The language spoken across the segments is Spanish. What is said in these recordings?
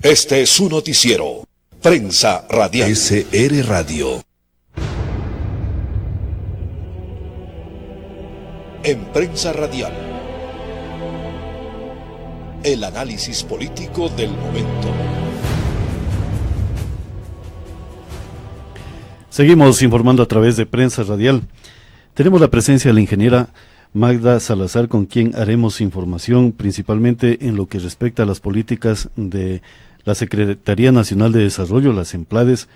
Este es su noticiero. Prensa Radial. SR Radio. En Prensa Radial. El análisis político del momento. Seguimos informando a través de Prensa Radial. Tenemos la presencia de la ingeniera Magda Salazar, con quien haremos información principalmente en lo que respecta a las políticas de la Secretaría Nacional de Desarrollo, las SEMPLADES,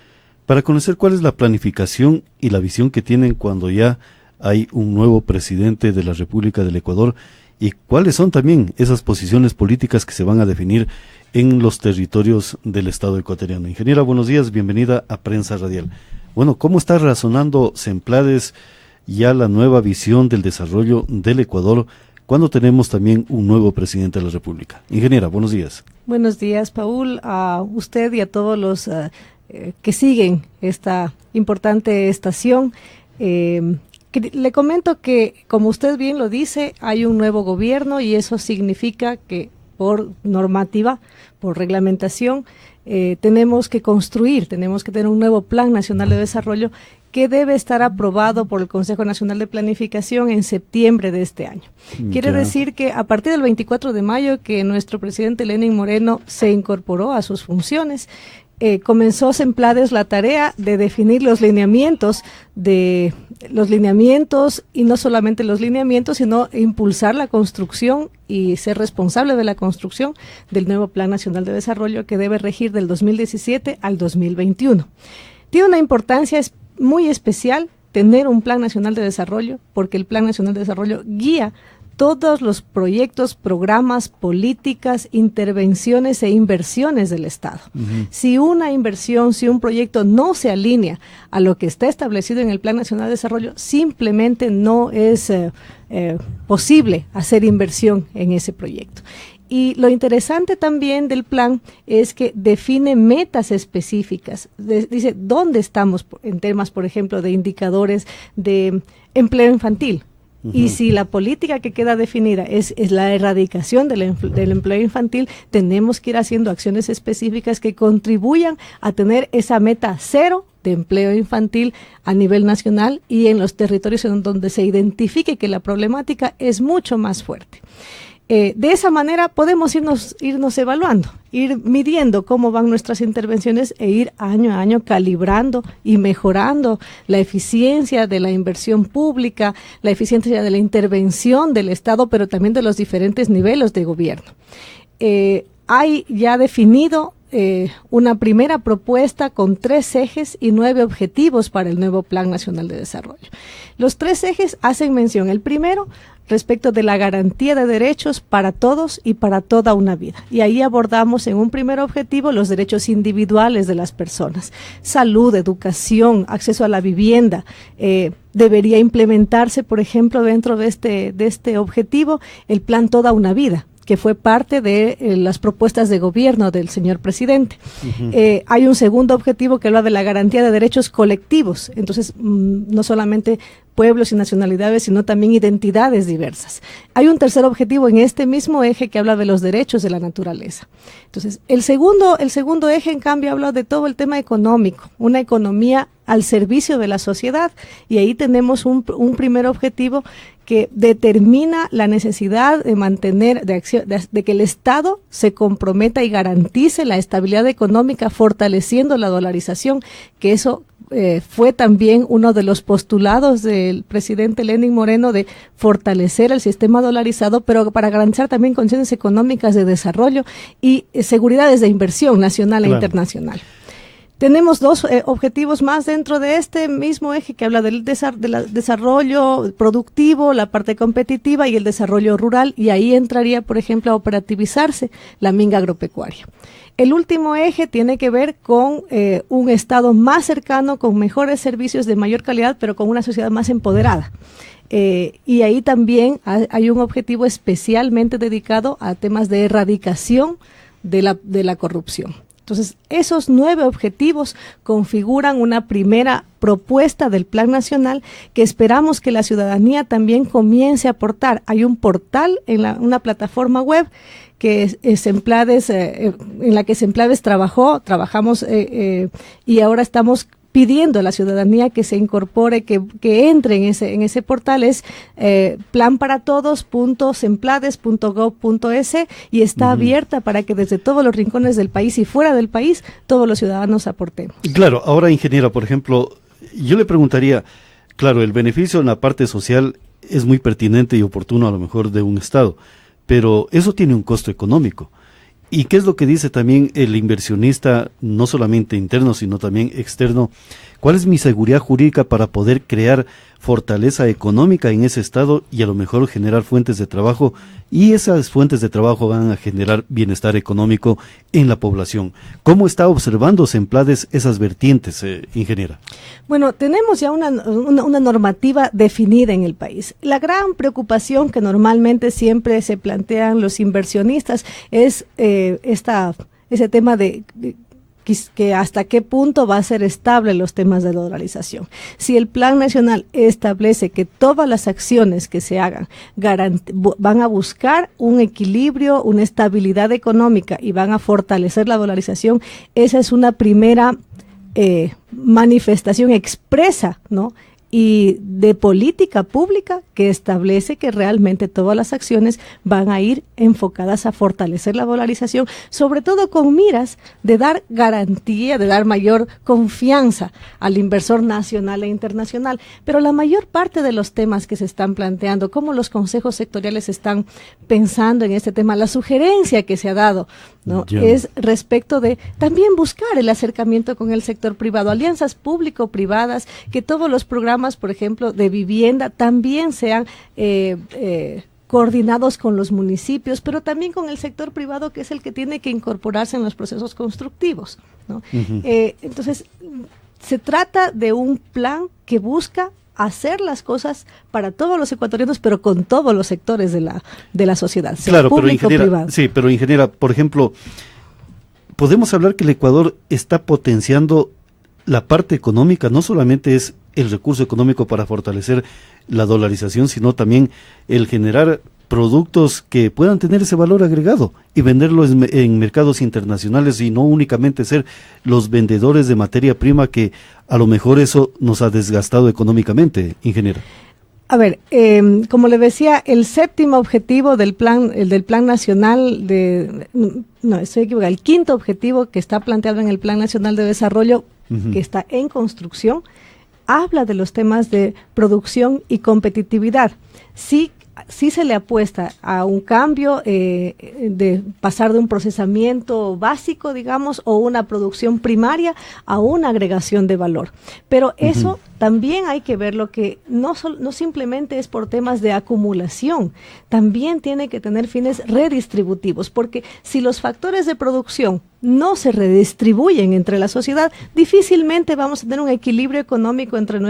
para conocer cuál es la planificación y la visión que tienen cuando ya hay un nuevo presidente de la República del Ecuador y cuáles son también esas posiciones políticas que se van a definir en los territorios del Estado ecuatoriano. Ingeniera, buenos días, bienvenida a Prensa Radial. Bueno, ¿cómo está razonando SEMPLADES ya la nueva visión del desarrollo del Ecuador cuando tenemos también un nuevo presidente de la República? Ingeniera, buenos días. Buenos días, Paul, a usted y a todos los que siguen esta importante estación. Le comento que, como usted bien lo dice, hay un nuevo gobierno y eso significa que por normativa, por reglamentación, tenemos que tener un nuevo Plan Nacional de Desarrollo que debe estar aprobado por el Consejo Nacional de Planificación en septiembre de este año. Quiere decir que a partir del 24 de mayo que nuestro presidente Lenín Moreno se incorporó a sus funciones, comenzó SEMPLADES la tarea de definir los lineamientos y no solamente los lineamientos, sino impulsar la construcción y ser responsable de la construcción del nuevo Plan Nacional de Desarrollo que debe regir del 2017 al 2021. Tiene una importancia muy especial tener un Plan Nacional de Desarrollo, porque el Plan Nacional de Desarrollo guía todos los proyectos, programas, políticas, intervenciones e inversiones del Estado. Si una inversión, si un proyecto no se alinea a lo que está establecido en el Plan Nacional de Desarrollo, simplemente no es posible hacer inversión en ese proyecto. Y lo interesante también del plan es que define metas específicas. Dice dónde estamos en temas, por ejemplo, de indicadores de empleo infantil. Y si la política que queda definida es la erradicación del empleo infantil, tenemos que ir haciendo acciones específicas que contribuyan a tener esa meta cero de empleo infantil a nivel nacional y en los territorios en donde se identifique que la problemática es mucho más fuerte. De esa manera podemos irnos evaluando, ir midiendo cómo van nuestras intervenciones e ir año a año calibrando y mejorando la eficiencia de la inversión pública, la eficiencia de la intervención del Estado, pero también de los diferentes niveles de gobierno. Hay ya definido una primera propuesta con 3 ejes y 9 objetivos para el nuevo Plan Nacional de Desarrollo. Los 3 ejes hacen mención, el primero, respecto de la garantía de derechos para todos y para toda una vida. Y ahí abordamos en un primer objetivo los derechos individuales de las personas. Salud, educación, acceso a la vivienda. Debería implementarse, por ejemplo, dentro de este objetivo, el plan Toda una Vida, que fue parte de las propuestas de gobierno del señor presidente. Hay un segundo objetivo que habla de la garantía de derechos colectivos, entonces no solamente pueblos y nacionalidades, sino también identidades diversas. Hay un tercer objetivo en este mismo eje que habla de los derechos de la naturaleza. Entonces, el segundo eje, en cambio, habla de todo el tema económico, una economía al servicio de la sociedad, y ahí tenemos un primer objetivo que determina la necesidad de mantener, de que el Estado se comprometa y garantice la estabilidad económica, fortaleciendo la dolarización, que eso fue también uno de los postulados del presidente Lenín Moreno, de fortalecer el sistema dolarizado, pero para garantizar también condiciones económicas de desarrollo y seguridades de inversión nacional e internacional. Tenemos 2 objetivos más dentro de este mismo eje que habla del desarrollo productivo, la parte competitiva y el desarrollo rural, y ahí entraría, por ejemplo, a operativizarse la minga agropecuaria. El último eje tiene que ver con un Estado más cercano, con mejores servicios de mayor calidad, pero con una sociedad más empoderada. Y ahí también hay un objetivo especialmente dedicado a temas de erradicación de la corrupción. Entonces, esos 9 objetivos configuran una primera propuesta del Plan Nacional que esperamos que la ciudadanía también comience a aportar. Hay un portal en una plataforma web que Semplades, en la que Semplades trabajamos y ahora estamos pidiendo a la ciudadanía que se incorpore, que entre en ese portal. Es planparatodos.semplades.gov.es y está abierta para que desde todos los rincones del país y fuera del país todos los ciudadanos aportemos. Claro, ahora, ingeniera, por ejemplo, yo le preguntaría, claro, el beneficio en la parte social es muy pertinente y oportuno a lo mejor de un Estado, pero eso tiene un costo económico. ¿Y qué es lo que dice también el inversionista, no solamente interno, sino también externo? ¿Cuál es mi seguridad jurídica para poder crear fortaleza económica en ese estado y a lo mejor generar fuentes de trabajo? Y esas fuentes de trabajo van a generar bienestar económico en la población. ¿Cómo está observando Semplades esas vertientes, ingeniera? Bueno, tenemos ya una normativa definida en el país. La gran preocupación que normalmente siempre se plantean los inversionistas es ese tema de que hasta qué punto va a ser estable los temas de dolarización. Si el Plan Nacional establece que todas las acciones que se hagan van a buscar un equilibrio, una estabilidad económica y van a fortalecer la dolarización, esa es una primera manifestación expresa, ¿no?, y de política pública que establece que realmente todas las acciones van a ir enfocadas a fortalecer la dolarización, sobre todo con miras de dar garantía, de dar mayor confianza al inversor nacional e internacional. Pero la mayor parte de los temas que se están planteando, cómo los consejos sectoriales están pensando en este tema, la sugerencia que se ha dado, ¿no?, es respecto de también buscar el acercamiento con el sector privado, alianzas público-privadas, que todos los programas, por ejemplo, de vivienda también sean coordinados con los municipios, pero también con el sector privado, que es el que tiene que incorporarse en los procesos constructivos, ¿no? Entonces, se trata de un plan que busca hacer las cosas para todos los ecuatorianos, pero con todos los sectores de la sociedad, claro, público, pero privado. Sí, pero ingeniera, por ejemplo, podemos hablar que el Ecuador está potenciando la parte económica, no solamente es el recurso económico para fortalecer la dolarización, sino también el generar productos que puedan tener ese valor agregado y venderlos en mercados internacionales y no únicamente ser los vendedores de materia prima, que a lo mejor eso nos ha desgastado económicamente, ingeniera. A ver, como le decía, el séptimo objetivo del plan nacional estoy equivocada, el quinto objetivo que está planteado en el Plan Nacional de Desarrollo, que está en construcción, habla de los temas de producción y competitividad. Sí se le apuesta a un cambio de pasar de un procesamiento básico, digamos, o una producción primaria a una agregación de valor. Pero eso también hay que verlo, que no simplemente es por temas de acumulación, también tiene que tener fines redistributivos, porque si los factores de producción no se redistribuyen entre la sociedad, difícilmente vamos a tener un equilibrio económico entre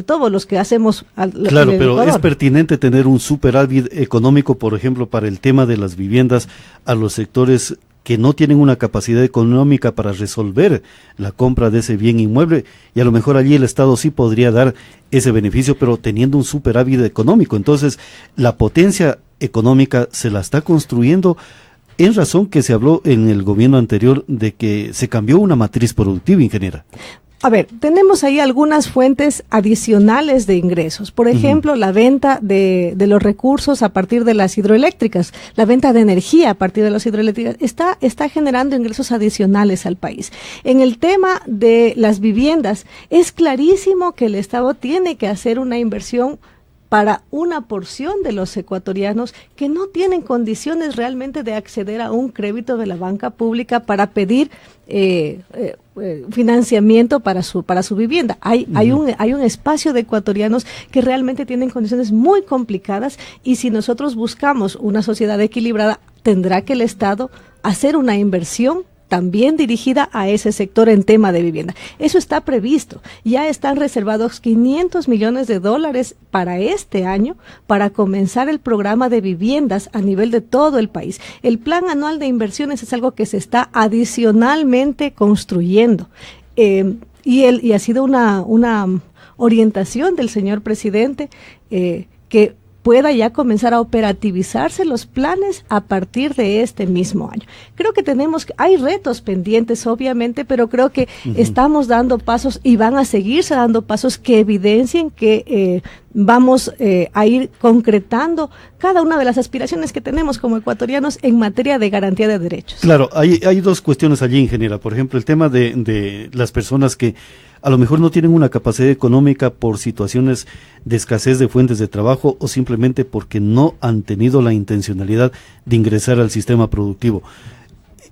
todos los que hacemos. Claro, pero Ecuador. Es pertinente tener un superávit económico, por ejemplo, para el tema de las viviendas, a los sectores que no tienen una capacidad económica para resolver la compra de ese bien inmueble, y a lo mejor allí el Estado sí podría dar ese beneficio, pero teniendo un superávit económico. Entonces, la potencia económica se la está construyendo, en razón que se habló en el gobierno anterior de que se cambió una matriz productiva, ingeniera. A ver, tenemos ahí algunas fuentes adicionales de ingresos. Por ejemplo, la venta de los recursos a partir de las hidroeléctricas, la venta de energía a partir de las hidroeléctricas, está generando ingresos adicionales al país. En el tema de las viviendas, es clarísimo que el Estado tiene que hacer una inversión para una porción de los ecuatorianos que no tienen condiciones realmente de acceder a un crédito de la banca pública para pedir financiamiento para su vivienda. Hay un espacio de ecuatorianos que realmente tienen condiciones muy complicadas, y si nosotros buscamos una sociedad equilibrada, tendrá que el Estado hacer una inversión también dirigida a ese sector en tema de vivienda. Eso está previsto. Ya están reservados $500 millones para este año para comenzar el programa de viviendas a nivel de todo el país. El plan anual de inversiones es algo que se está adicionalmente construyendo. Y ha sido una orientación del señor presidente que pueda ya comenzar a operativizarse los planes a partir de este mismo año. Creo que hay retos pendientes, obviamente, pero creo que estamos dando pasos y van a seguirse dando pasos que evidencien que vamos a ir concretando cada una de las aspiraciones que tenemos como ecuatorianos en materia de garantía de derechos. Claro, hay dos cuestiones allí, ingeniera. Por ejemplo, el tema de las personas que a lo mejor no tienen una capacidad económica por situaciones de escasez de fuentes de trabajo o simplemente porque no han tenido la intencionalidad de ingresar al sistema productivo.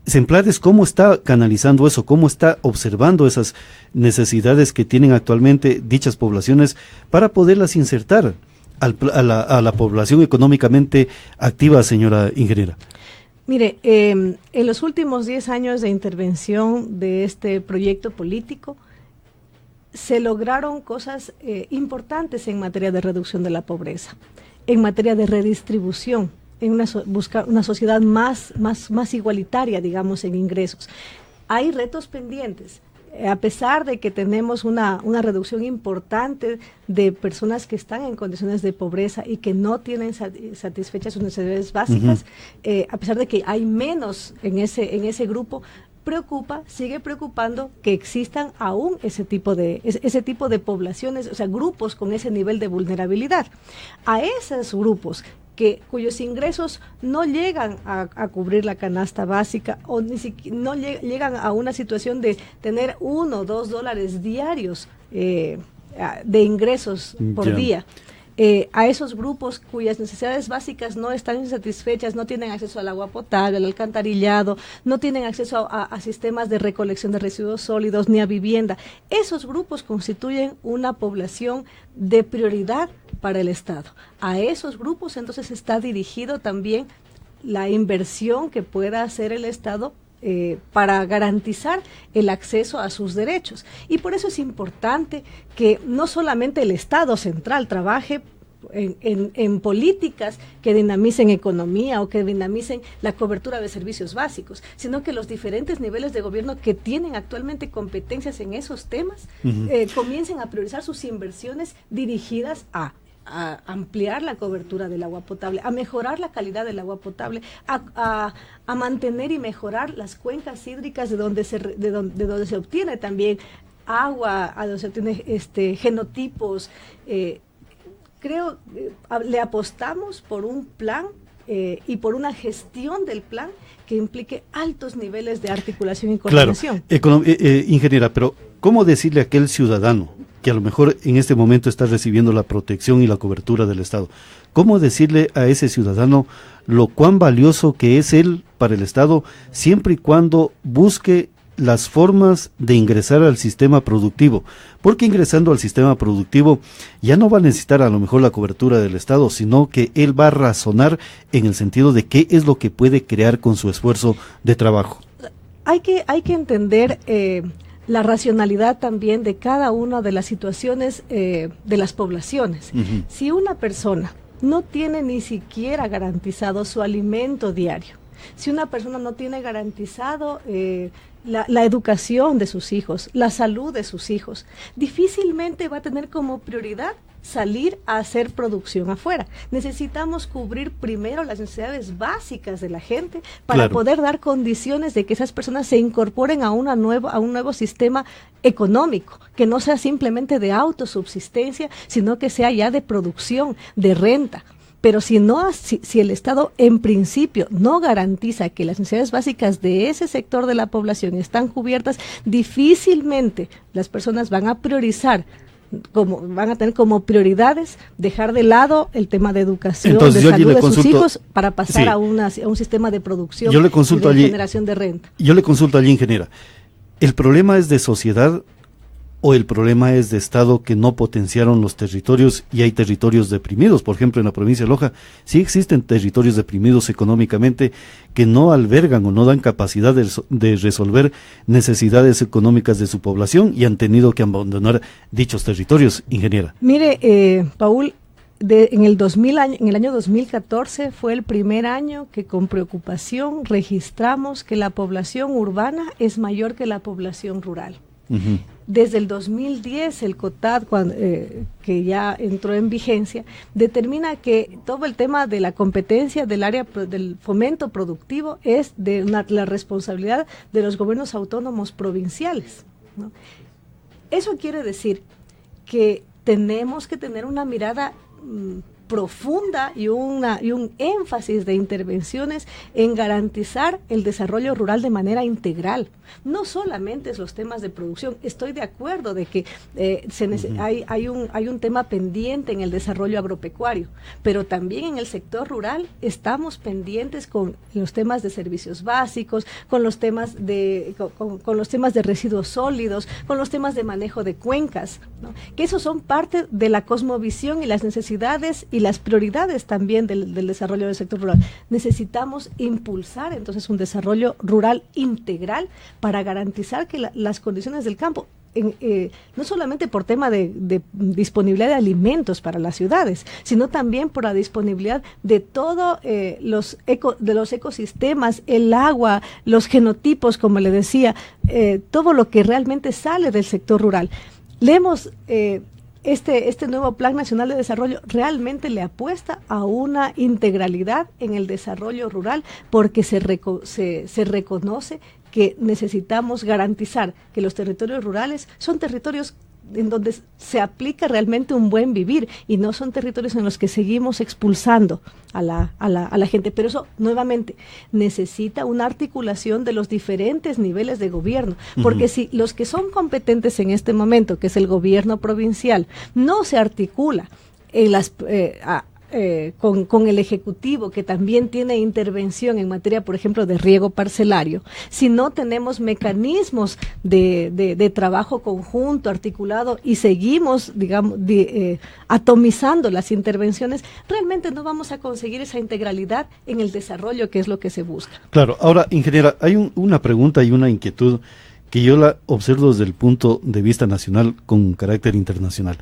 SEMPLADES, ¿cómo está canalizando eso? ¿Cómo está observando esas necesidades que tienen actualmente dichas poblaciones para poderlas insertar a la población económicamente activa, señora ingeniera? Mire, en los últimos 10 años de intervención de este proyecto político, se lograron cosas importantes en materia de reducción de la pobreza, en materia de redistribución, en buscar una sociedad más igualitaria, digamos, en ingresos. Hay retos pendientes. A pesar de que tenemos una reducción importante de personas que están en condiciones de pobreza y que no tienen satisfechas sus necesidades básicas, a pesar de que hay menos en ese grupo, sigue preocupando que existan aún ese tipo de poblaciones, o sea, grupos con ese nivel de vulnerabilidad. A esos grupos cuyos ingresos no llegan a cubrir la canasta básica o ni siquiera no llegan a una situación de tener $1 o $2 diarios de ingresos por día. A esos grupos cuyas necesidades básicas no están satisfechas, no tienen acceso al agua potable, al alcantarillado, no tienen acceso a sistemas de recolección de residuos sólidos ni a vivienda. Esos grupos constituyen una población de prioridad para el Estado. A esos grupos entonces está dirigido también la inversión que pueda hacer el Estado para garantizar el acceso a sus derechos. Y por eso es importante que no solamente el Estado central trabaje en políticas que dinamicen economía o que dinamicen la cobertura de servicios básicos, sino que los diferentes niveles de gobierno que tienen actualmente competencias en esos temas comiencen a priorizar sus inversiones dirigidas a ampliar la cobertura del agua potable, a mejorar la calidad del agua potable, a mantener y mejorar las cuencas hídricas de donde se obtiene también agua, a donde se obtiene genotipos. Creo le apostamos por un plan y por una gestión del plan que implique altos niveles de articulación y coordinación. Claro, ingeniera, pero ¿cómo decirle a aquel ciudadano que a lo mejor en este momento está recibiendo la protección y la cobertura del Estado? ¿Cómo decirle a ese ciudadano lo cuán valioso que es él para el Estado siempre y cuando busque las formas de ingresar al sistema productivo? Porque ingresando al sistema productivo ya no va a necesitar a lo mejor la cobertura del Estado, sino que él va a razonar en el sentido de qué es lo que puede crear con su esfuerzo de trabajo. Hay que entender la racionalidad también de cada una de las situaciones de las poblaciones. Si una persona no tiene ni siquiera garantizado su alimento diario, si una persona no tiene garantizado la educación de sus hijos, la salud de sus hijos, difícilmente va a tener como prioridad salir a hacer producción afuera. Necesitamos cubrir primero las necesidades básicas de la gente para poder dar condiciones de que esas personas se incorporen a un nuevo sistema económico, que no sea simplemente de autosubsistencia, sino que sea ya de producción, de renta. Pero si el Estado en principio no garantiza que las necesidades básicas de ese sector de la población están cubiertas, difícilmente las personas van a priorizar, van a tener como prioridades dejar de lado el tema de educación, de salud de sus hijos para pasar a un sistema de producción y de generación de renta. Yo le consulto allí, ingeniera. ¿El problema es de sociedad ¿O el problema es de Estado que no potenciaron los territorios y hay territorios deprimidos? Por ejemplo, en la provincia de Loja sí existen territorios deprimidos económicamente que no albergan o no dan capacidad de resolver necesidades económicas de su población y han tenido que abandonar dichos territorios, ingeniera. Mire, Paul, en el año 2014 fue el primer año que con preocupación registramos que la población urbana es mayor que la población rural. Uh-huh. Desde el 2010, el COTAD, que ya entró en vigencia, determina que todo el tema de la competencia del área del fomento productivo es de la responsabilidad de los gobiernos autónomos provinciales, ¿no? Eso quiere decir que tenemos que tener una mirada profunda y un énfasis de intervenciones en garantizar el desarrollo rural de manera integral. No solamente es los temas de producción. Estoy de acuerdo de que hay un tema pendiente en el desarrollo agropecuario, pero también en el sector rural estamos pendientes con los temas de servicios básicos, con los temas de residuos sólidos, con los temas de manejo de cuencas, ¿no? Que esos son parte de la cosmovisión y las necesidades y las prioridades también del desarrollo del sector rural. Necesitamos impulsar entonces un desarrollo rural integral para garantizar que las condiciones del campo, no solamente por tema de disponibilidad de alimentos para las ciudades, sino también por la disponibilidad de todos los ecosistemas, el agua, los genotipos, como le decía, todo lo que realmente sale del sector rural. Este nuevo Plan Nacional de Desarrollo realmente le apuesta a una integralidad en el desarrollo rural porque se reconoce que necesitamos garantizar que los territorios rurales son territorios en donde se aplica realmente un buen vivir y no son territorios en los que seguimos expulsando a la gente. Pero eso, nuevamente, necesita una articulación de los diferentes niveles de gobierno, porque si los que son competentes en este momento, que es el gobierno provincial, no se articula en con el Ejecutivo, que también tiene intervención en materia, por ejemplo, de riego parcelario, si no tenemos mecanismos de trabajo conjunto, articulado, y seguimos, digamos, atomizando las intervenciones, realmente no vamos a conseguir esa integralidad en el desarrollo, que es lo que se busca. Claro. Ahora, ingeniera, hay una pregunta y una inquietud que yo la observo desde el punto de vista nacional con carácter internacional.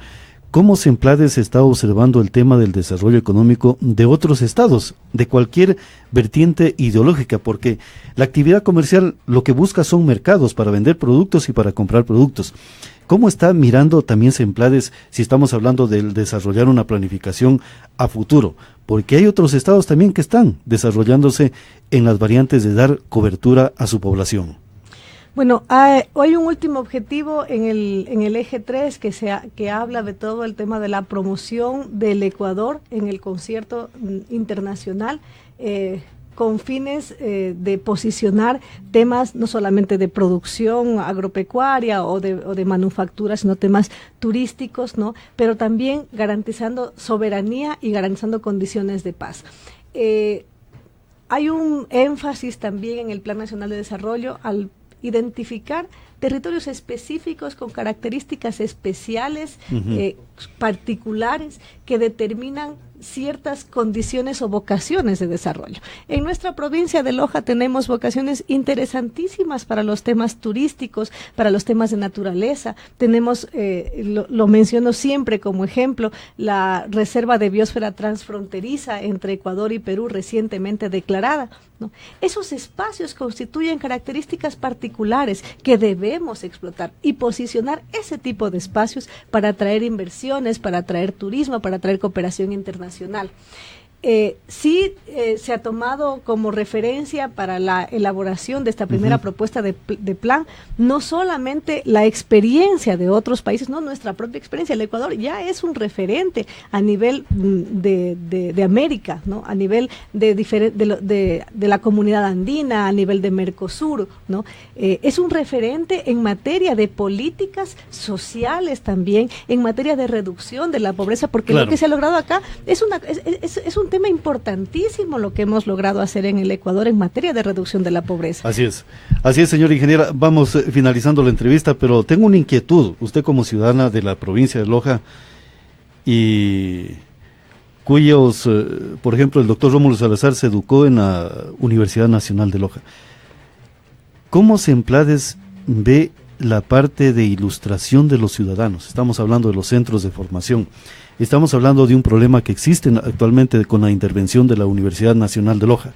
¿Cómo Semplades está observando el tema del desarrollo económico de otros estados, de cualquier vertiente ideológica? Porque la actividad comercial lo que busca son mercados para vender productos y para comprar productos. ¿Cómo está mirando también Semplades si estamos hablando de desarrollar una planificación a futuro? Porque hay otros estados también que están desarrollándose en las variantes de dar cobertura a su población. Bueno, hay un último objetivo en el eje 3 que habla de todo el tema de la promoción del Ecuador en el concierto internacional, con fines de posicionar temas no solamente de producción agropecuaria o de manufactura, sino temas turísticos, ¿no? Pero también garantizando soberanía y garantizando condiciones de paz. Hay un énfasis también en el Plan Nacional de Desarrollo al identificar territorios específicos con características especiales, particulares, que determinan ciertas condiciones o vocaciones de desarrollo. En nuestra provincia de Loja tenemos vocaciones interesantísimas para los temas turísticos, para los temas de naturaleza. Tenemos, lo menciono siempre como ejemplo, la Reserva de Biosfera Transfronteriza entre Ecuador y Perú recientemente declarada, ¿no? Esos espacios constituyen características particulares que debemos explotar y posicionar ese tipo de espacios para atraer inversiones, para atraer turismo, para atraer cooperación internacional. Se ha tomado como referencia para la elaboración de esta primera propuesta de plan, no solamente la experiencia de otros países, no nuestra propia experiencia. El Ecuador ya es un referente a nivel de América, ¿no? A nivel de la comunidad andina, a nivel de Mercosur, ¿no? Es un referente en materia de políticas sociales también, en materia de reducción de la pobreza, porque lo que se ha logrado acá es un un tema importantísimo lo que hemos logrado hacer en el Ecuador en materia de reducción de la pobreza. Así es, señora ingeniera. Vamos finalizando la entrevista, pero tengo una inquietud. Usted como ciudadana de la provincia de Loja y cuyos, por ejemplo, el doctor Rómulo Salazar se educó en la Universidad Nacional de Loja. ¿Cómo Semplades ve la parte de ilustración de los ciudadanos? Estamos hablando de los centros de formación. Estamos hablando de un problema que existe actualmente con la intervención de la Universidad Nacional de Loja.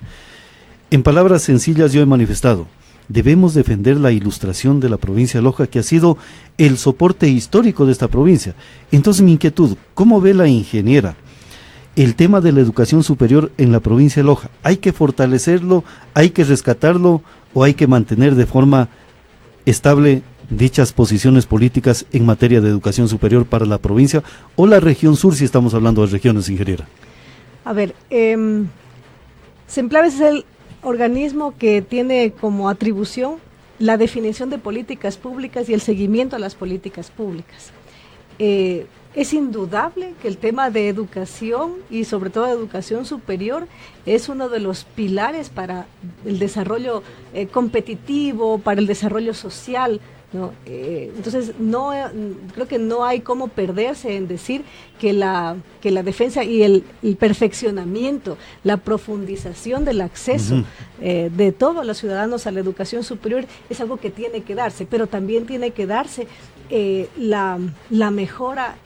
En palabras sencillas yo he manifestado, debemos defender la ilustración de la provincia de Loja, que ha sido el soporte histórico de esta provincia. Entonces mi inquietud, ¿cómo ve la ingeniera el tema de la educación superior en la provincia de Loja? ¿Hay que fortalecerlo, hay que rescatarlo o hay que mantener de forma estable dichas posiciones políticas en materia de educación superior para la provincia o la región sur, si estamos hablando de regiones, ingeniera? A ver, Semplades es el organismo que tiene como atribución la definición de políticas públicas y el seguimiento a las políticas públicas. Es indudable que el tema de educación y sobre todo de educación superior es uno de los pilares para el desarrollo competitivo, para el desarrollo social, ¿no? Entonces creo que no hay cómo perderse en decir que la defensa y el perfeccionamiento, la profundización del acceso de todos los ciudadanos a la educación superior es algo que tiene que darse, pero también tiene que darse la mejora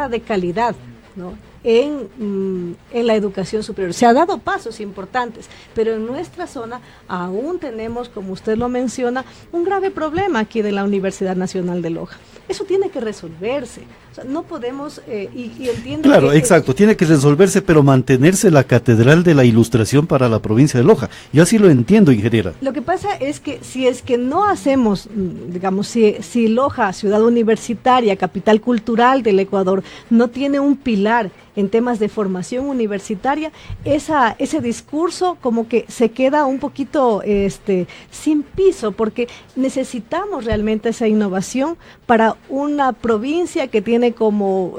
de calidad, ¿no? En la educación superior. Se ha dado pasos importantes, pero en nuestra zona aún tenemos, como usted lo menciona, un grave problema aquí de la Universidad Nacional de Loja. Eso tiene que resolverse. O sea, no podemos, y entiendo. Claro, exacto, tiene que resolverse, pero mantenerse la catedral de la ilustración para la provincia de Loja. Yo así lo entiendo, ingeniera. Lo que pasa es que si es que no hacemos, digamos, si Loja, ciudad universitaria, capital cultural del Ecuador, no tiene un pilar en temas de formación universitaria, ese discurso como que se queda un poquito sin piso, porque necesitamos realmente esa innovación para una provincia que tiene como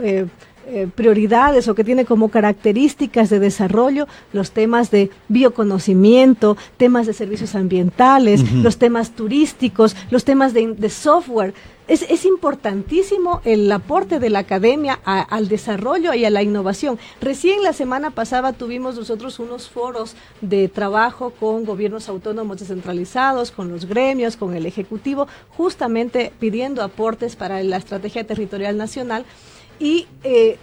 prioridades o que tiene como características de desarrollo los temas de bioconocimiento, temas de servicios ambientales, los temas turísticos, los temas de software. Es importantísimo el aporte de la academia al desarrollo y a la innovación. Recién la semana pasada tuvimos nosotros unos foros de trabajo con gobiernos autónomos descentralizados, con los gremios, con el Ejecutivo, justamente pidiendo aportes para la estrategia territorial nacional. Y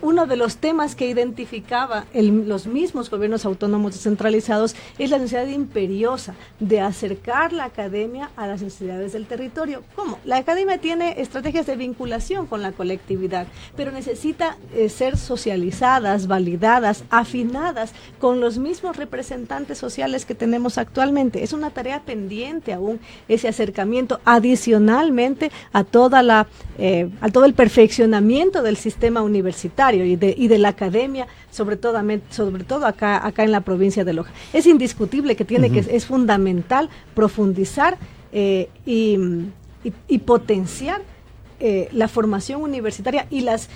uno de los temas que identificaba los mismos gobiernos autónomos descentralizados es la necesidad imperiosa de acercar la academia a las necesidades del territorio. ¿Cómo? La academia tiene estrategias de vinculación con la colectividad, pero necesita ser socializadas, validadas, afinadas con los mismos representantes sociales que tenemos actualmente. Es una tarea pendiente aún ese acercamiento, adicionalmente a todo el perfeccionamiento del sistema universitario y de la academia, sobre todo acá en la provincia de Loja. Es indiscutible que es fundamental profundizar y potenciar la formación universitaria y los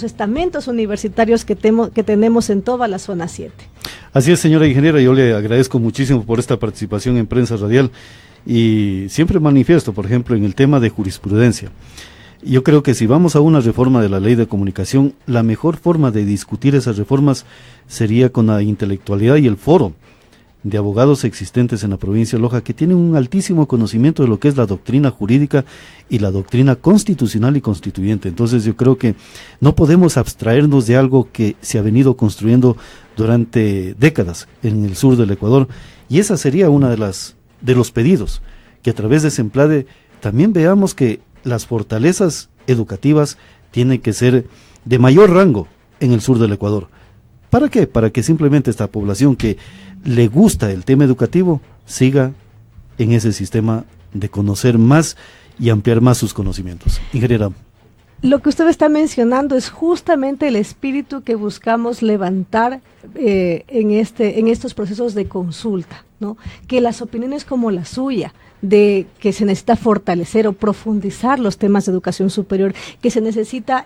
estamentos universitarios que tenemos en toda la zona 7. Así es, señora ingeniera, yo le agradezco muchísimo por esta participación en Prensa Radial y siempre manifiesto, por ejemplo, en el tema de jurisprudencia. Yo creo que si vamos a una reforma de la ley de comunicación, la mejor forma de discutir esas reformas sería con la intelectualidad y el foro de abogados existentes en la provincia de Loja, que tienen un altísimo conocimiento de lo que es la doctrina jurídica y la doctrina constitucional y constituyente. Entonces yo creo que no podemos abstraernos de algo que se ha venido construyendo durante décadas en el sur del Ecuador, y esa sería una de los pedidos, que a través de Semplade también veamos que las fortalezas educativas tienen que ser de mayor rango en el sur del Ecuador. ¿Para qué? Para que simplemente esta población que le gusta el tema educativo siga en ese sistema de conocer más y ampliar más sus conocimientos. Ingeniera. Lo que usted está mencionando es justamente el espíritu que buscamos levantar en estos procesos de consulta, ¿no? Que las opiniones como la suya, de que se necesita fortalecer o profundizar los temas de educación superior, que se necesita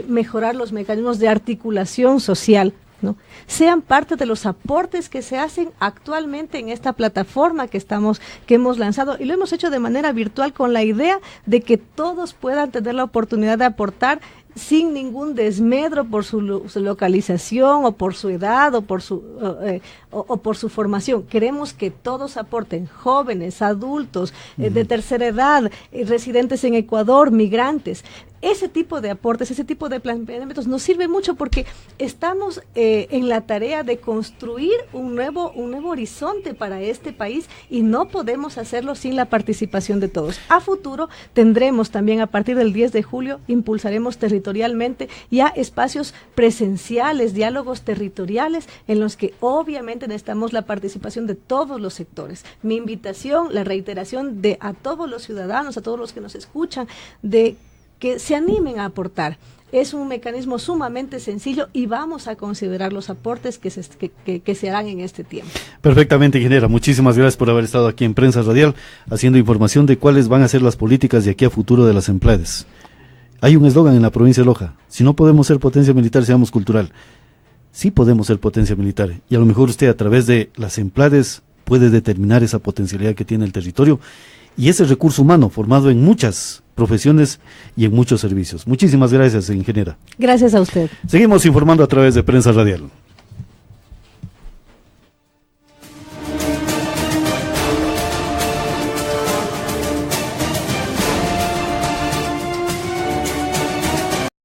mejorar los mecanismos de articulación social, ¿no? Sean parte de los aportes que se hacen actualmente en esta plataforma que hemos lanzado, y lo hemos hecho de manera virtual con la idea de que todos puedan tener la oportunidad de aportar sin ningún desmedro por su localización o por su edad o por su formación. Queremos que todos aporten, jóvenes, adultos, de tercera edad, residentes en Ecuador, migrantes. Ese tipo de aportes, ese tipo de planteamientos nos sirve mucho porque estamos en la tarea de construir un nuevo horizonte para este país y no podemos hacerlo sin la participación de todos. A futuro tendremos también, a partir del 10 de julio, impulsaremos territorialmente ya espacios presenciales, diálogos territoriales, en los que obviamente necesitamos la participación de todos los sectores. Mi invitación, la reiteración a todos los ciudadanos, a todos los que nos escuchan, de que se animen a aportar. Es un mecanismo sumamente sencillo y vamos a considerar los aportes que se harán en este tiempo. Perfectamente, ingeniera. Muchísimas gracias por haber estado aquí en Prensa Radial, haciendo información de cuáles van a ser las políticas de aquí a futuro de las Emplades. Hay un eslogan en la provincia de Loja: si no podemos ser potencia militar, seamos cultural. Sí podemos ser potencia militar, y a lo mejor usted, a través de las Emplades, puede determinar esa potencialidad que tiene el territorio y ese recurso humano formado en muchas profesiones y en muchos servicios. Muchísimas gracias, ingeniera. Gracias a usted. Seguimos informando a través de Prensa Radial.